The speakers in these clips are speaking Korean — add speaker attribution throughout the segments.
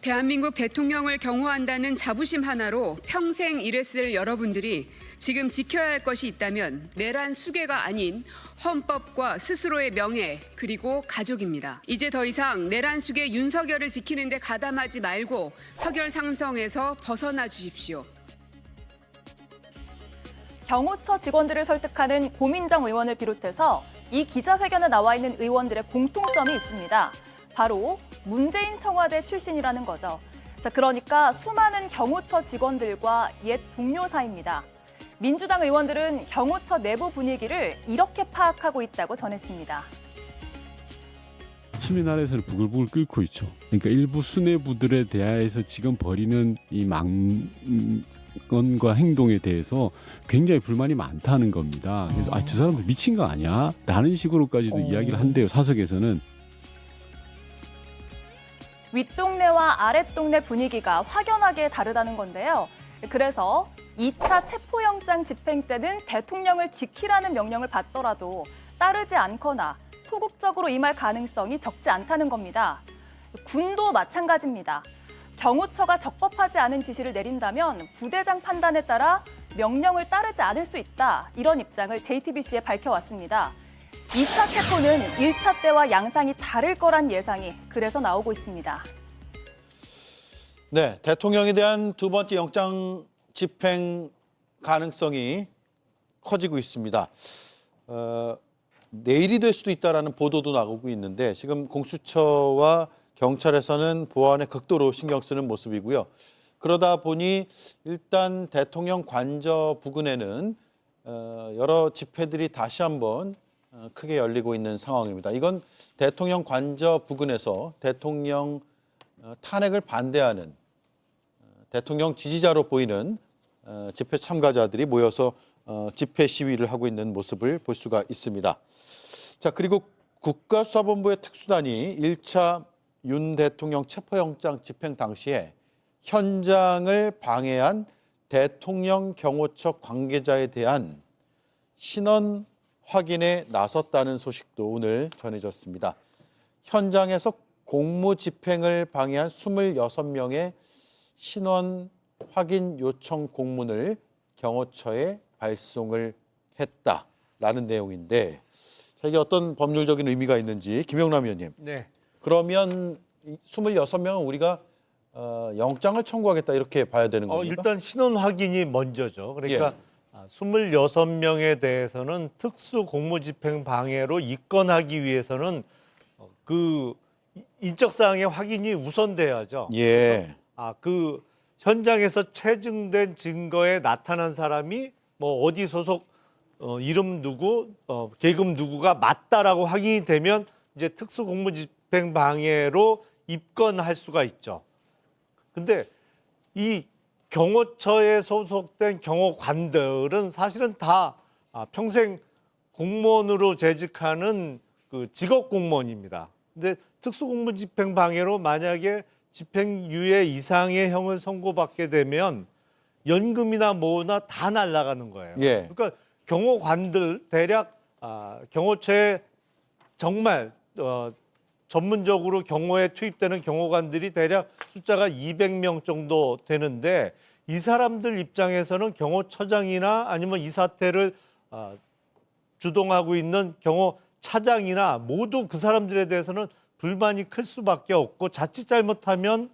Speaker 1: 대한민국 대통령을 경호한다는 자부심 하나로 평생 일했을 여러분들이 지금 지켜야 할 것이 있다면 내란 수괴가 아닌 헌법과 스스로의 명예 그리고 가족입니다. 이제 더 이상 내란 수괴 윤석열을 지키는 데 가담하지 말고 서결상성에서 벗어나 주십시오.
Speaker 2: 경호처 직원들을 설득하는 고민정 의원을 비롯해서 이 기자회견에 나와 있는 의원들의 공통점이 있습니다. 바로 문재인 청와대 출신이라는 거죠. 자, 그러니까 수많은 경호처 직원들과 옛 동료 사이입니다. 민주당 의원들은 경호처 내부 분위기를 이렇게 파악하고 있다고 전했습니다.
Speaker 3: 시민 아래에서는 부글부글 끓고 있죠. 그러니까 일부 수뇌부들에 대해서 지금 벌이는 이 망건과 행동에 대해서 굉장히 불만이 많다는 겁니다. 그래서 저 사람들 미친 거 아니야? 라는 식으로까지도 이야기를 한대요. 사석에서는.
Speaker 2: 윗동네와 아랫동네 분위기가 확연하게 다르다는 건데요. 그래서 2차 체포영장 집행 때는 대통령을 지키라는 명령을 받더라도 따르지 않거나 소극적으로 임할 가능성이 적지 않다는 겁니다. 군도 마찬가지입니다. 경호처가 적법하지 않은 지시를 내린다면 부대장 판단에 따라 명령을 따르지 않을 수 있다. 이런 입장을 JTBC에 밝혀왔습니다. 2차 체포는 1차 때와 양상이 다를 거란 예상이 그래서 나오고 있습니다.
Speaker 4: 네, 대통령에 대한 두 번째 영장 집행 가능성이 커지고 있습니다. 내일이 될 수도 있다라는 보도도 나오고 있는데 지금 공수처와 경찰에서는 보안에 극도로 신경 쓰는 모습이고요. 그러다 보니 일단 대통령 관저 부근에는 여러 집회들이 다시 한번 크게 열리고 있는 상황입니다. 이건 대통령 관저 부근에서 대통령 탄핵을 반대하는 대통령 지지자로 보이는 집회 참가자들이 모여서 집회 시위를 하고 있는 모습을 볼 수가 있습니다. 자, 그리고 국가수사본부의 특수단이 1차 윤 대통령 체포영장 집행 당시에 현장을 방해한 대통령 경호처 관계자에 대한 신원 확인에 나섰다는 소식도 오늘 전해졌습니다. 현장에서 공무 집행을 방해한 26명의 신원 확인 요청 공문을 경호처에 발송을 했다라는 내용인데 자, 이게 어떤 법률적인 의미가 있는지 김영남 의원님.
Speaker 5: 네.
Speaker 4: 그러면 26명은 우리가 영장을 청구하겠다 이렇게 봐야 되는 겁니까?
Speaker 5: 일단 신원 확인이 먼저죠. 그러니까 26명에 대해서는 특수 공무집행 방해로 입건하기 위해서는 그 인적사항의 확인이 우선돼야죠.
Speaker 4: 예.
Speaker 5: 그 현장에서 체증된 증거에 나타난 사람이 뭐 어디 소속 이름 누구, 계급 누구가 맞다라고 확인이 되면 이제 특수 공무집행 방해로 입건할 수가 있죠. 근데 이 경호처에 소속된 경호관들은 사실은 다 평생 공무원으로 재직하는 그 직업 공무원입니다. 근데 특수공무집행 방해로 만약에 집행유예 이상의 형을 선고받게 되면 연금이나 뭐나 다 날아가는 거예요.
Speaker 4: 예.
Speaker 5: 그러니까 경호관들 대략 경호처에 정말 전문적으로 경호에 투입되는 경호관들이 대략 숫자가 200명 정도 되는데 이 사람들 입장에서는 경호처장이나 아니면 이 사태를 주동하고 있는 경호차장이나 모두 그 사람들에 대해서는 불만이 클 수밖에 없고 자칫 잘못하면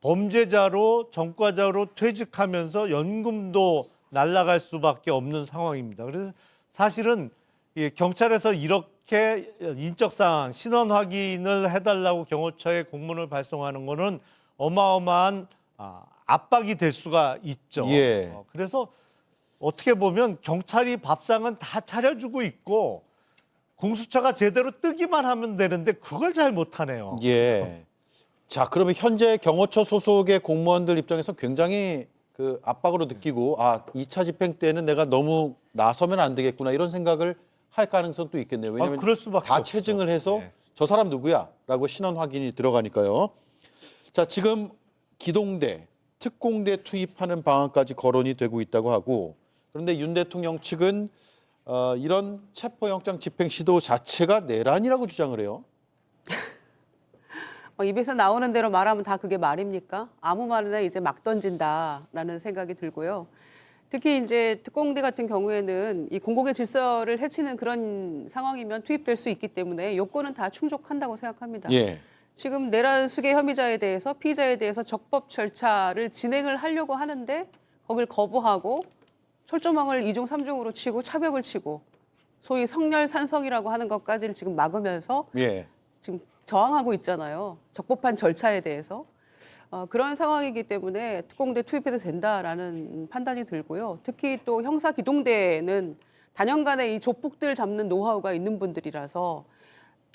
Speaker 5: 범죄자로 전과자로 퇴직하면서 연금도 날아갈 수밖에 없는 상황입니다. 그래서 사실은 경찰에서 이렇게 인적사항, 신원 확인을 해달라고 경호처에 공문을 발송하는 거는 어마어마한 압박이 될 수가 있죠.
Speaker 4: 예.
Speaker 5: 그래서 어떻게 보면 경찰이 밥상은 다 차려주고 있고 공수처가 제대로 뜨기만 하면 되는데 그걸 잘 못하네요.
Speaker 4: 예. 자, 그러면 현재 경호처 소속의 공무원들 입장에서 굉장히 그 압박으로 느끼고 2차 집행 때는 내가 너무 나서면 안 되겠구나 이런 생각을 할 가능성도 있겠네요. 왜냐하면
Speaker 5: 그럴 수밖에
Speaker 4: 다
Speaker 5: 없죠.
Speaker 4: 체증을 해서
Speaker 5: 네.
Speaker 4: 저 사람 누구야? 라고 신원 확인이 들어가니까요. 자, 지금 기동대, 특공대 투입하는 방안까지 거론이 되고 있다고 하고 그런데 윤 대통령 측은 이런 체포영장 집행 시도 자체가 내란이라고 주장을 해요.
Speaker 6: 입에서 나오는 대로 말하면 다 그게 말입니까? 아무 말이나 이제 막 던진다라는 생각이 들고요. 특히 이제 특공대 같은 경우에는 이 공공의 질서를 해치는 그런 상황이면 투입될 수 있기 때문에 요건은 다 충족한다고 생각합니다.
Speaker 4: 예.
Speaker 6: 지금 내란 수괴 혐의자에 대해서 피의자에 대해서 적법 절차를 진행을 하려고 하는데 거길 거부하고 철조망을 2중 3중으로 치고 차벽을 치고 소위 성렬산성이라고 하는 것까지를 지금 막으면서
Speaker 4: 예.
Speaker 6: 지금 저항하고 있잖아요. 적법한 절차에 대해서. 그런 상황이기 때문에 특공대 투입해도 된다라는 판단이 들고요. 특히 또 형사기동대는 단연간에 이 조폭들 잡는 노하우가 있는 분들이라서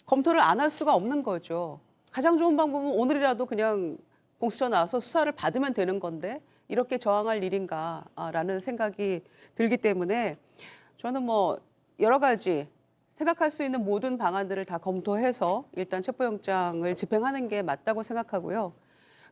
Speaker 6: 검토를 안 할 수가 없는 거죠. 가장 좋은 방법은 오늘이라도 그냥 공수처 나와서 수사를 받으면 되는 건데 이렇게 저항할 일인가라는 생각이 들기 때문에 저는 뭐 여러 가지 생각할 수 있는 모든 방안들을 다 검토해서 일단 체포영장을 집행하는 게 맞다고 생각하고요.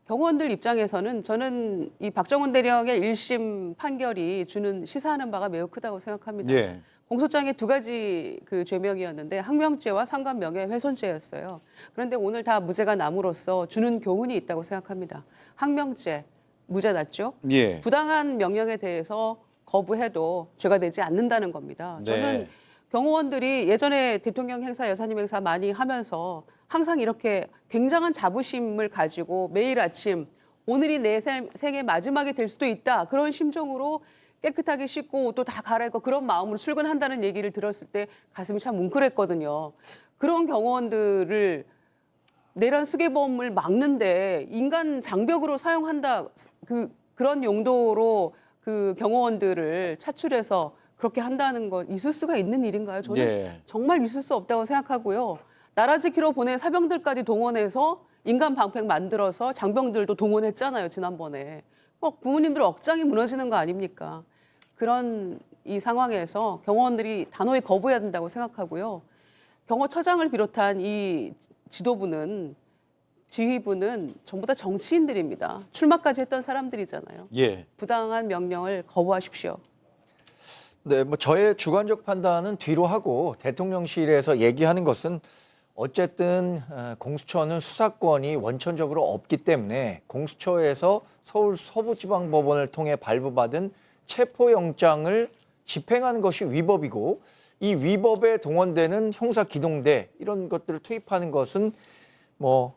Speaker 6: 경호원들 입장에서는 저는 이 박정훈 대령의 1심 판결이 주는 시사하는 바가 매우 크다고 생각합니다.
Speaker 4: 예.
Speaker 6: 공소장에 두 가지 그 죄명이었는데 항명죄와 상관 명예훼손죄였어요. 그런데 오늘 다 무죄가 남으로써 주는 교훈이 있다고 생각합니다. 항명죄 무죄 났죠.
Speaker 4: 예.
Speaker 6: 부당한 명령에 대해서 거부해도 죄가 되지 않는다는 겁니다.
Speaker 4: 네.
Speaker 6: 저는 경호원들이 예전에 대통령 행사, 여사님 행사 많이 하면서 항상 이렇게 굉장한 자부심을 가지고 매일 아침 오늘이 내 생의 마지막이 될 수도 있다. 그런 심정으로 깨끗하게 씻고 옷도 다 갈아입고 그런 마음으로 출근한다는 얘기를 들었을 때 가슴이 참 뭉클했거든요. 그런 경호원들을 내란 수괴범을 막는데 인간 장벽으로 사용한다. 그런 용도로 그 경호원들을 차출해서 그렇게 한다는 것 있을 수가 있는 일인가요? 저는
Speaker 4: 예.
Speaker 6: 정말 있을 수 없다고 생각하고요. 나라 지키러 보낸 사병들까지 동원해서 인간 방패 만들어서 장병들도 동원했잖아요. 지난번에. 부모님들 억장이 무너지는 거 아닙니까? 그런 이 상황에서 경호원들이 단호히 거부해야 된다고 생각하고요. 경호처장을 비롯한 이 지도부는 지휘부는 전부 다 정치인들입니다. 출마까지 했던 사람들이잖아요.
Speaker 4: 예.
Speaker 6: 부당한 명령을 거부하십시오.
Speaker 7: 네, 뭐 저의 주관적 판단은 뒤로 하고 대통령실에서 얘기하는 것은 어쨌든 공수처는 수사권이 원천적으로 없기 때문에 공수처에서 서울 서부지방법원을 통해 발부받은 체포영장을 집행하는 것이 위법이고 이 위법에 동원되는 형사기동대 이런 것들을 투입하는 것은 뭐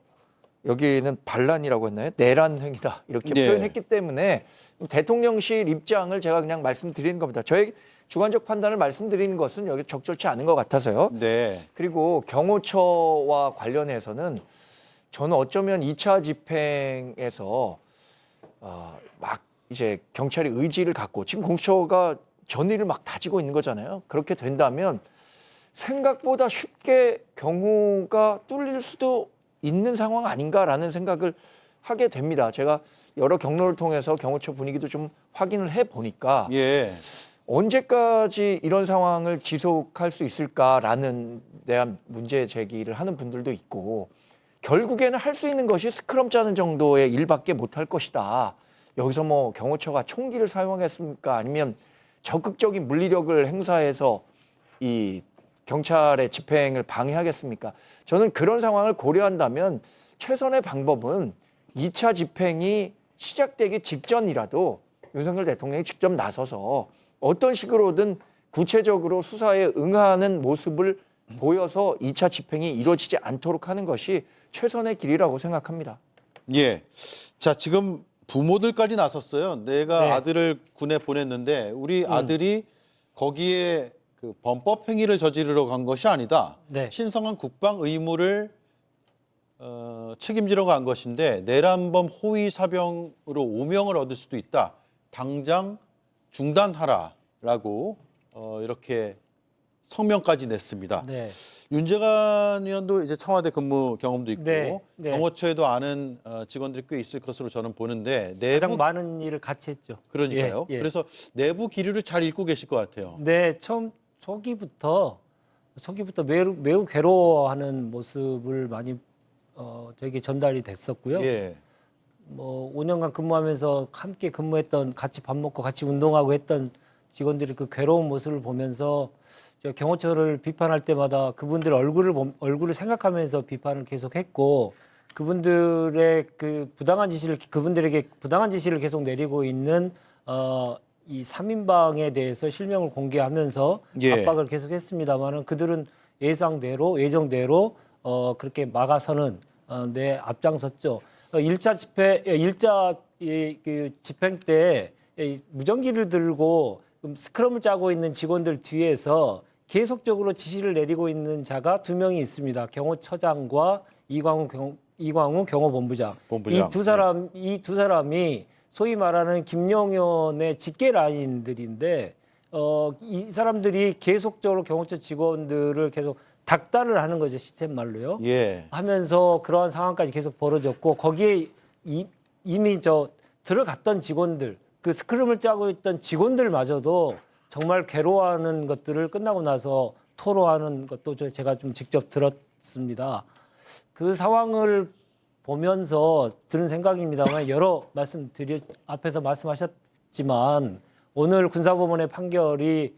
Speaker 7: 여기는 반란이라고 했나요? 내란 행위다 이렇게
Speaker 4: 네.
Speaker 7: 표현했기 때문에 대통령실 입장을 제가 그냥 말씀드리는 겁니다. 저의 주관적 판단을 말씀드리는 것은 여기 적절치 않은 것 같아서요.
Speaker 4: 네.
Speaker 7: 그리고 경호처와 관련해서는 저는 어쩌면 2차 집행에서 막 이제 경찰이 의지를 갖고 지금 공수처가 전의를 막 다지고 있는 거잖아요. 그렇게 된다면 생각보다 쉽게 경호가 뚫릴 수도 있는 상황 아닌가라는 생각을 하게 됩니다. 제가 여러 경로를 통해서 경호처 분위기도 좀 확인을 해 보니까
Speaker 4: 예.
Speaker 7: 언제까지 이런 상황을 지속할 수 있을까라는 대한 문제 제기를 하는 분들도 있고 결국에는 할 수 있는 것이 스크럼 짜는 정도의 일밖에 못할 것이다. 여기서 뭐 경호처가 총기를 사용하겠습니까? 아니면 적극적인 물리력을 행사해서 이 경찰의 집행을 방해하겠습니까? 저는 그런 상황을 고려한다면 최선의 방법은 2차 집행이 시작되기 직전이라도 윤석열 대통령이 직접 나서서 어떤 식으로든 구체적으로 수사에 응하는 모습을 보여서 2차 집행이 이루어지지 않도록 하는 것이 최선의 길이라고 생각합니다.
Speaker 4: 예. 자, 지금 부모들까지 나섰어요. 내가
Speaker 5: 네.
Speaker 4: 아들을 군에 보냈는데 우리 아들이 거기에 그 범법 행위를 저지르러 간 것이 아니다.
Speaker 5: 네.
Speaker 4: 신성한 국방 의무를 책임지러 간 것인데 내란범 호위 사병으로 오명을 얻을 수도 있다. 당장 중단하라라고 이렇게 성명까지 냈습니다.
Speaker 5: 네.
Speaker 4: 윤재관 의원도 이제 청와대 근무 경험도 있고
Speaker 5: 네, 네.
Speaker 4: 경호처에도 아는 직원들이 꽤 있을 것으로 저는 보는데 내부
Speaker 5: 가장 많은 일을 같이 했죠.
Speaker 4: 그러니까요.
Speaker 5: 예, 예.
Speaker 4: 그래서 내부 기류를 잘 읽고 계실 것 같아요.
Speaker 5: 네, 처음 초기부터 매우 괴로워하는 모습을 많이 저에게 전달이 됐었고요.
Speaker 4: 예.
Speaker 5: 뭐 5년간 근무하면서 함께 근무했던 같이 밥 먹고 같이 운동하고 했던 직원들이 그 괴로운 모습을 보면서 제가 경호처를 비판할 때마다 그분들 얼굴을 생각하면서 비판을 계속했고
Speaker 8: 그분들의 그분들에게 부당한 지시를 계속 내리고 있는 이 3인방에 대해서 실명을 공개하면서
Speaker 4: 예.
Speaker 8: 압박을 계속했습니다만은 그들은 예정대로 그렇게 막아서는 내 앞장섰죠. 1차 집행 때 무전기를 들고 스크럼을 짜고 있는 직원들 뒤에서 계속적으로 지시를 내리고 있는 자가 2명이 있습니다. 경호처장과 이광우 경호본부장.
Speaker 4: 본부장.
Speaker 8: 이 두 사람이 소위 말하는 김용현의 직계 라인들인데 이 사람들이 계속적으로 경호처 직원들을 계속 닥달을 하는 거죠. 시스템 말로요.
Speaker 4: 예.
Speaker 8: 하면서 그러한 상황까지 계속 벌어졌고 거기에 이미 들어갔던 직원들, 그 스크럼을 짜고 있던 직원들마저도 정말 괴로워하는 것들을 끝나고 나서 토로하는 것도 제가 좀 직접 들었습니다. 그 상황을 보면서 드는 생각입니다만 앞에서 말씀하셨지만 오늘 군사법원의 판결이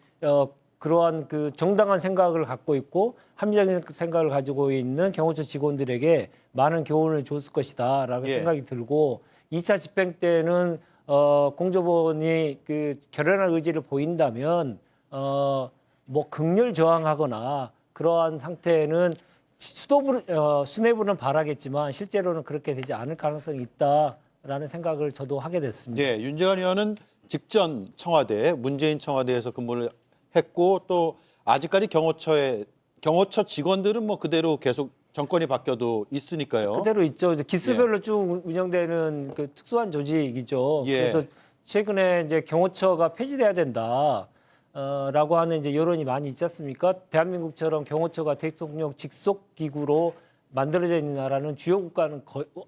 Speaker 8: 그러한 그 정당한 생각을 갖고 있고 합리적인 생각을 가지고 있는 경호처 직원들에게 많은 교훈을 줬을 것이다라고
Speaker 4: 예.
Speaker 8: 생각이 들고 2차 집행 때는 공조본이 그 결연한 의지를 보인다면 뭐 극렬 저항하거나 그러한 상태는 수뇌부는 바라겠지만 실제로는 그렇게 되지 않을 가능성이 있다라는 생각을 저도 하게 됐습니다.
Speaker 4: 예, 윤재관 의원은 직전 청와대, 문재인 청와대에서 근무를 했고 또 아직까지 경호처 직원들은 뭐 그대로 계속 정권이 바뀌어도 있으니까요.
Speaker 8: 그대로 있죠. 기수별로 쭉 운영되는 그 특수한 조직이죠.
Speaker 4: 예.
Speaker 8: 그래서 최근에 이제 경호처가 폐지돼야 된다. 라고 하는 이제 여론이 많이 있지 않습니까? 대한민국처럼 경호처가 대통령 직속 기구로 만들어져 있는 나라는 주요 국가는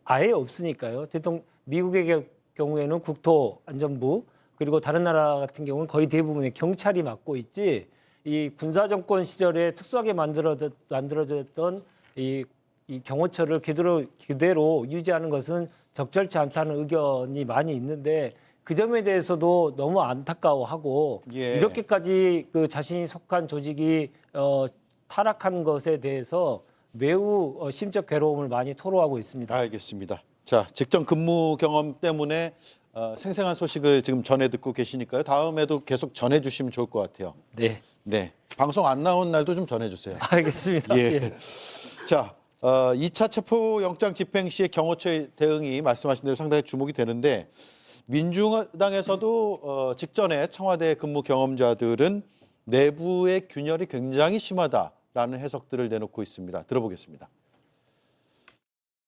Speaker 8: 아예 없으니까요. 미국의 경우에는 국토안전부 그리고 다른 나라 같은 경우는 거의 대부분의 경찰이 맡고 있지. 이 군사 정권 시절에 특수하게 만들어졌던 이 경호처를 그대로 유지하는 것은 적절치 않다는 의견이 많이 있는데. 그 점에 대해서도 너무 안타까워하고
Speaker 4: 예.
Speaker 8: 이렇게까지 그 자신이 속한 조직이 타락한 것에 대해서 매우 심적 괴로움을 많이 토로하고 있습니다.
Speaker 4: 알겠습니다. 자, 직전 근무 경험 때문에 생생한 소식을 지금 전해 듣고 계시니까요. 다음에도 계속 전해 주시면 좋을 것 같아요.
Speaker 8: 네,
Speaker 4: 네. 방송 안 나온 날도 좀 전해 주세요.
Speaker 8: 알겠습니다.
Speaker 4: 예.
Speaker 8: 예.
Speaker 4: 자, 2차 체포영장 집행 시의 경호처의 대응이 말씀하신 대로 상당히 주목이 되는데 민주당에서도 직전에 청와대 근무 경험자들은 내부의 균열이 굉장히 심하다라는 해석들을 내놓고 있습니다. 들어보겠습니다.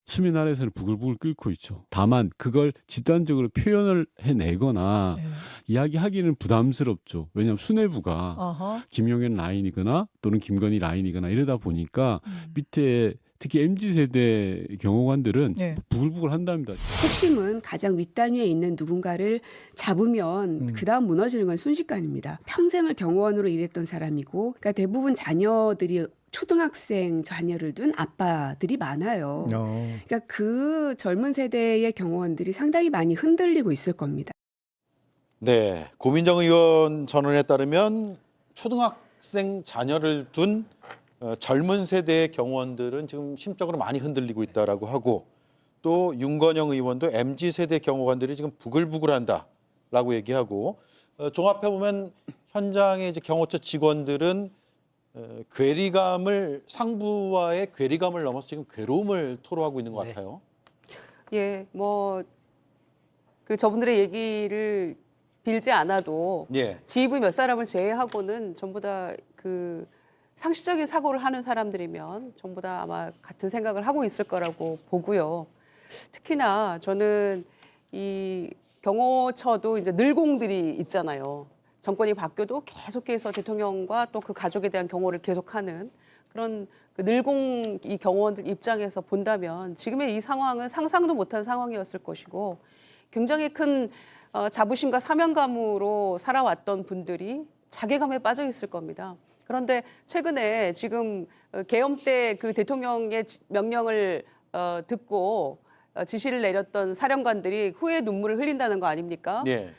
Speaker 3: 수면 아래에서는 부글부글 끓고 있죠. 다만 그걸 집단적으로 표현을 해내거나 이야기하기는 부담스럽죠. 왜냐하면 수뇌부가 김용현 라인이거나 또는 김건희 라인이거나 이러다 보니까 밑에 특히 MZ세대 경호관들은 부글부글 한답니다.
Speaker 1: 핵심은 가장 윗단위에 있는 누군가를 잡으면 그다음 무너지는 건 순식간입니다. 평생을 경호원으로 일했던 사람이고 그러니까 대부분 자녀들이 초등학생 자녀를 둔 아빠들이 많아요. 그러니까 그 젊은 세대의 경호원들이 상당히 많이 흔들리고 있을 겁니다.
Speaker 4: 네, 고민정 의원 전언에 따르면 초등학생 자녀를 둔 젊은 세대의 경호원들은 지금 심적으로 많이 흔들리고 있다라고 하고 또 윤건영 의원도 MZ세대 경호관들이 지금 부글부글한다라고 얘기하고 종합해 보면 현장의 이제 경호처 직원들은 상부와의 괴리감을 넘어서 지금 괴로움을 토로하고 있는 것 같아요.
Speaker 6: 예, 뭐 그 저분들의 얘기를 빌지 않아도
Speaker 4: 예.
Speaker 6: 지휘부 몇 사람을 제외하고는 전부 다 그 상식적인 사고를 하는 사람들이면 전부 다 아마 같은 생각을 하고 있을 거라고 보고요. 특히나 저는 이 경호처도 이제 늘공들이 있잖아요. 정권이 바뀌어도 계속해서 대통령과 또 그 가족에 대한 경호를 계속하는 그런 그 늘공 이 경호원들 입장에서 본다면 지금의 이 상황은 상상도 못한 상황이었을 것이고 굉장히 큰 자부심과 사명감으로 살아왔던 분들이 자괴감에 빠져 있을 겁니다. 그런데 최근에 지금 계엄 때 그 대통령의 명령을 듣고 지시를 내렸던 사령관들이 후에 눈물을 흘린다는 거 아닙니까?
Speaker 4: 예.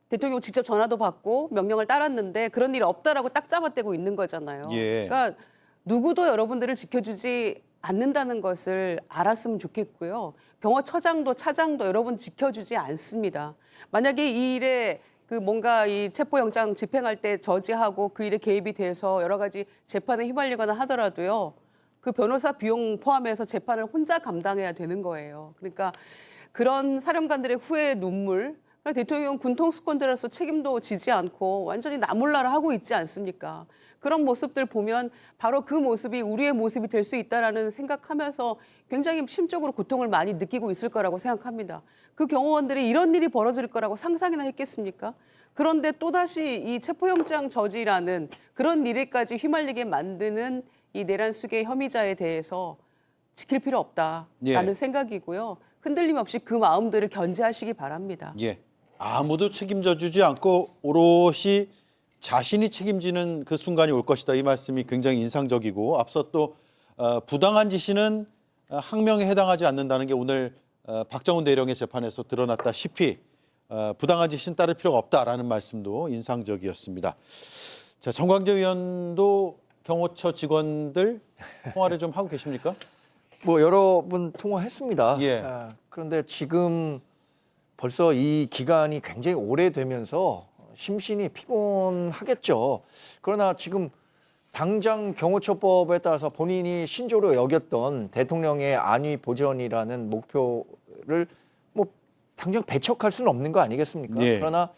Speaker 6: 대통령 직접 전화도 받고 명령을 따랐는데 그런 일이 없다라고 딱 잡아떼고 있는 거잖아요.
Speaker 4: 예.
Speaker 6: 그러니까 누구도 여러분들을 지켜주지 않는다는 것을 알았으면 좋겠고요. 경호처장도 차장도 여러분 지켜주지 않습니다. 만약에 이 일에 그 뭔가 이 체포영장 집행할 때 저지하고 그 일에 개입이 돼서 여러 가지 재판에 휘말리거나 하더라도요. 그 변호사 비용 포함해서 재판을 혼자 감당해야 되는 거예요. 그러니까 그런 사령관들의 후회의 눈물, 대통령 군통수권자로서 책임도 지지 않고 완전히 나몰라라 하고 있지 않습니까? 그런 모습들 보면 바로 그 모습이 우리의 모습이 될 수 있다라는 생각하면서 굉장히 심적으로 고통을 많이 느끼고 있을 거라고 생각합니다. 그 경호원들이 이런 일이 벌어질 거라고 상상이나 했겠습니까? 그런데 또다시 이 체포영장 저지라는 그런 일에까지 휘말리게 만드는 이 내란 수괴 혐의자에 대해서 지킬 필요 없다라는
Speaker 4: 예.
Speaker 6: 생각이고요. 흔들림 없이 그 마음들을 견제하시기 바랍니다.
Speaker 4: 예. 아무도 책임져 주지 않고 오롯이 자신이 책임지는 그 순간이 올 것이다. 이 말씀이 굉장히 인상적이고 앞서 또 부당한 지시는 항명에 해당하지 않는다는 게 오늘 박정훈 대령의 재판에서 드러났다시피 부당한 지시는 따를 필요가 없다라는 말씀도 인상적이었습니다. 자, 정광재 의원도 경호처 직원들 통화를 좀 하고 계십니까?
Speaker 7: 뭐 여러 분 통화했습니다.
Speaker 4: 예.
Speaker 7: 그런데 지금 벌써 이 기간이 굉장히 오래되면서 심신이 피곤하겠죠. 그러나 지금 당장 경호처법에 따라서 본인이 신조로 여겼던 대통령의 안위 보전이라는 목표를 뭐 당장 배척할 수는 없는 거 아니겠습니까?
Speaker 4: 예.
Speaker 7: 그러나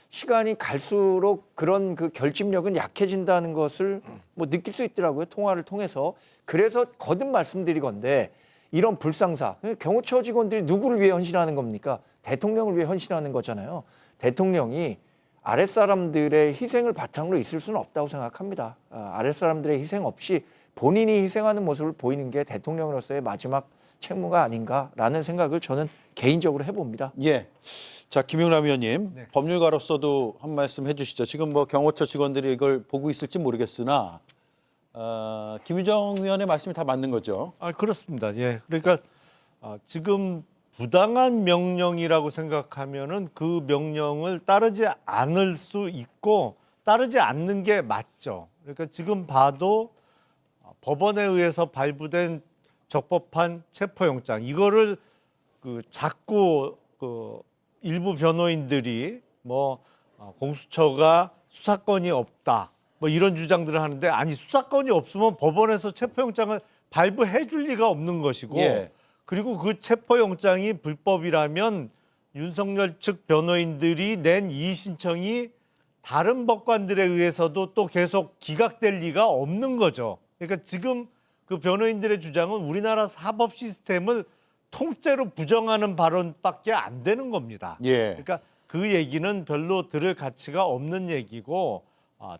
Speaker 7: 시간이 갈수록 그런 그 결집력은 약해진다는 것을 뭐 느낄 수 있더라고요. 통화를 통해서. 그래서 거듭 말씀드리건데 이런 불상사, 경호처 직원들이 누구를 위해 헌신하는 겁니까? 대통령을 위해 헌신하는 거잖아요. 대통령이 아랫사람들의 희생을 바탕으로 있을 수는 없다고 생각합니다. 아랫사람들의 희생 없이 본인이 희생하는 모습을 보이는 게 대통령으로서의 마지막 책무가 아닌가라는 생각을 저는 개인적으로 해봅니다.
Speaker 4: 예. 자, 김용남 의원님,
Speaker 5: 네.
Speaker 4: 법률가로서도 한 말씀 해주시죠. 지금 뭐 경호처 직원들이 이걸 보고 있을지 모르겠으나 김유정 의원의 말씀이 다 맞는 거죠.
Speaker 5: 그렇습니다. 예. 그러니까 지금 부당한 명령이라고 생각하면은 그 명령을 따르지 않을 수 있고 따르지 않는 게 맞죠. 그러니까 지금 봐도 법원에 의해서 발부된 적법한 체포영장 이거를 자꾸 일부 변호인들이 공수처가 수사권이 없다 뭐 이런 주장들을 하는데 아니 수사권이 없으면 법원에서 체포영장을 발부해 줄 리가 없는 것이고
Speaker 4: 예.
Speaker 5: 그리고 그 체포영장이 불법이라면 윤석열 측 변호인들이 낸 이의 신청이 다른 법관들에 의해서도 또 계속 기각될 리가 없는 거죠. 그러니까 지금 그 변호인들의 주장은 우리나라 사법 시스템을 통째로 부정하는 발언밖에 안 되는 겁니다.
Speaker 4: 예.
Speaker 5: 그러니까 그 얘기는 별로 들을 가치가 없는 얘기고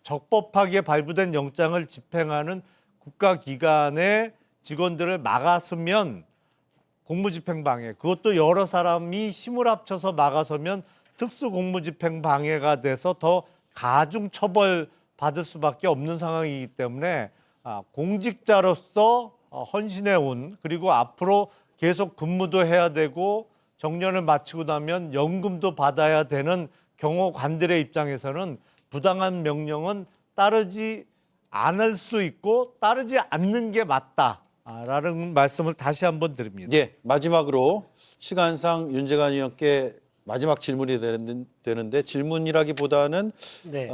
Speaker 5: 적법하게 발부된 영장을 집행하는 국가기관의 직원들을 막았으면 공무집행방해 그것도 여러 사람이 힘을 합쳐서 막아서면 특수공무집행방해가 돼서 더 가중 처벌 받을 수밖에 없는 상황이기 때문에 공직자로서 헌신해온 그리고 앞으로 계속 근무도 해야 되고 정년을 마치고 나면 연금도 받아야 되는 경호관들의 입장에서는 부당한 명령은 따르지 않을 수 있고 따르지 않는 게 맞다라는 말씀을 다시 한번 드립니다.
Speaker 4: 예. 마지막으로 시간상 윤재관 의원께 마지막 질문이 되는데 질문이라기보다는
Speaker 8: 네.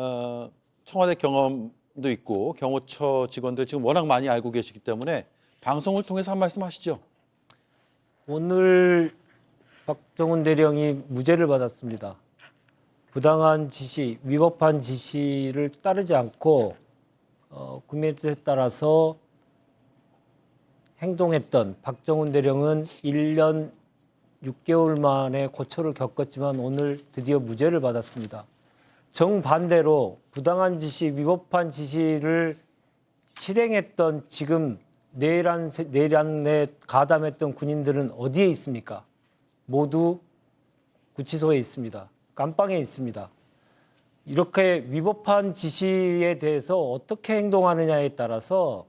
Speaker 4: 청와대 경험도 있고 경호처 직원들 지금 워낙 많이 알고 계시기 때문에 방송을 통해서 한 말씀 하시죠.
Speaker 8: 오늘 박정훈 대령이 무죄를 받았습니다. 부당한 지시, 위법한 지시를 따르지 않고 국민의 뜻에 따라서 행동했던 박정훈 대령은 1년 6개월 만에 고초를 겪었지만 오늘 드디어 무죄를 받았습니다. 정반대로 부당한 지시, 위법한 지시를 실행했던 지금 내란에 가담했던 군인들은 어디에 있습니까? 모두 구치소에 있습니다. 감방에 있습니다. 이렇게 위법한 지시에 대해서 어떻게 행동하느냐에 따라서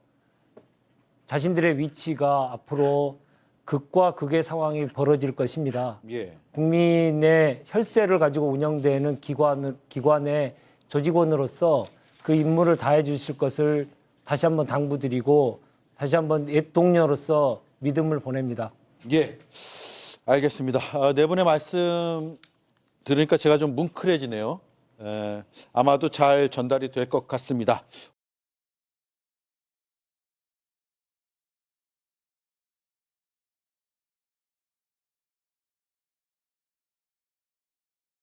Speaker 8: 자신들의 위치가 앞으로 극과 극의 상황이 벌어질 것입니다.
Speaker 4: 예.
Speaker 8: 국민의 혈세를 가지고 운영되는 기관의 조직원으로서 그 임무를 다해 주실 것을 다시 한번 당부드리고 다시 한번 옛 동료로서 믿음을 보냅니다.
Speaker 4: 예, 알겠습니다. 네 분의 말씀 들으니까 제가 좀 뭉클해지네요. 아마도 잘 전달이 될 것 같습니다.